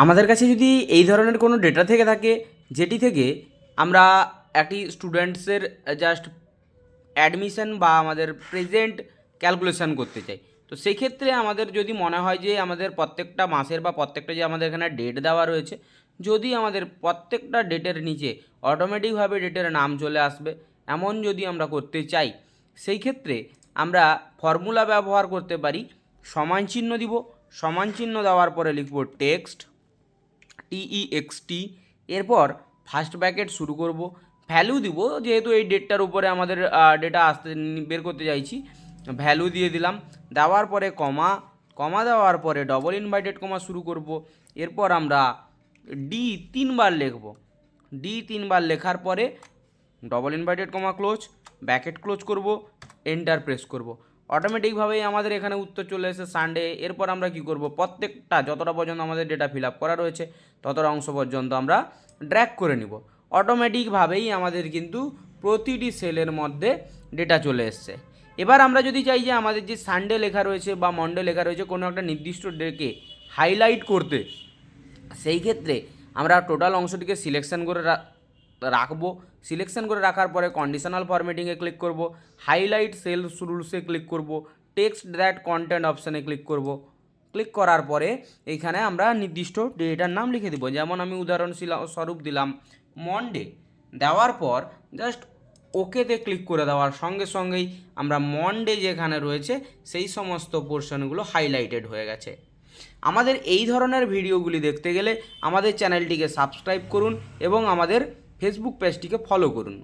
আমাদের কাছে যদি এই ধরনের কোনো ডেটা থেকে থাকে যেটি থেকে আমরা একটি স্টুডেন্টসের জাস্ট অ্যাডমিশন বা আমাদের প্রেজেন্ট ক্যালকুলেশন করতে চাই, তো সেই ক্ষেত্রে আমাদের যদি মনে হয় যে আমাদের প্রত্যেকটা মাসের বা প্রত্যেকটা যে আমাদের এখানে ডেট দেওয়া রয়েছে, যদি আমাদের প্রত্যেকটা ডেটের নিচে অটোমেটিকভাবে ডেটের নাম চলে আসবে এমন যদি আমরা করতে চাই, সেই ক্ষেত্রে আমরা ফর্মুলা ব্যবহার করতে পারি। সমান চিহ্ন দিব, সমান চিহ্ন দেওয়ার পরে লিখব টেক্সট, TEXT, এরপর ফার্স্ট ব্র্যাকেট শুরু করব, ভ্যালু দিব, যেহেতু এই ডেটটার উপরে আমাদের ডেটা আসতে বের করতে চাইছি, ভ্যালু দিয়ে দিলাম। দেওয়ার পরে কমা, কমা দেওয়ার পরে ডবল ইনভার্টেড কমা শুরু করব। এরপর আমরা ডি 3বার লিখব, ডি 3বার লেখার পরে double inverted comma close, bracket close করব, এন্টার প্রেস করব। অটোমেটিকভাবেই আমাদের এখানে উত্তর চলে এসে সানডে। এরপর আমরা কি করব, প্রত্যেকটা যতটা পর্যন্ত আমাদের ডেটা ফিল আপ করা রয়েছে ততটা অংশ পর্যন্ত আমরা ড্র্যাগ করে নিব। অটোমেটিকভাবেই আমাদের কিন্তু প্রতিটি সেলের মধ্যে ডেটা চলে এসছে। এবার আমরা যদি চাই যে আমাদের যে সানডে লেখা রয়েছে বা মন্ডে লেখা রয়েছে কোনো একটা নির্দিষ্ট ডেকে হাইলাইট করতে, সেই ক্ষেত্রে আমরা টোটাল অংশটিকে সিলেকশন করে রাখবো। সিলেকশন করে রাখার পরে কন্ডিশনাল ফরম্যাটিংয়ে ক্লিক করব, হাইলাইট সেলস রুলসে ক্লিক করব, টেক্সট দ্যাট কন্টেন্ট অপশানে ক্লিক করব। ক্লিক করার পরে এইখানে আমরা নির্দিষ্ট ডেটার নাম লিখে দেবো, যেমন আমি উদাহরণস্বরূপ দিলাম মন্ডে। দেওয়ার পর জাস্ট ওকেতে ক্লিক করে দেওয়ার সঙ্গে সঙ্গেই আমরা মন্ডে যেখানে রয়েছে সেই সমস্ত পোর্শনগুলো হাইলাইটেড হয়ে গেছে। আমাদের এই ধরনের ভিডিওগুলি দেখতে গেলে আমাদের চ্যানেলটিকে সাবস্ক্রাইব করুন এবং আমাদের ফেসবুক পেজটিকে ফলো করুন।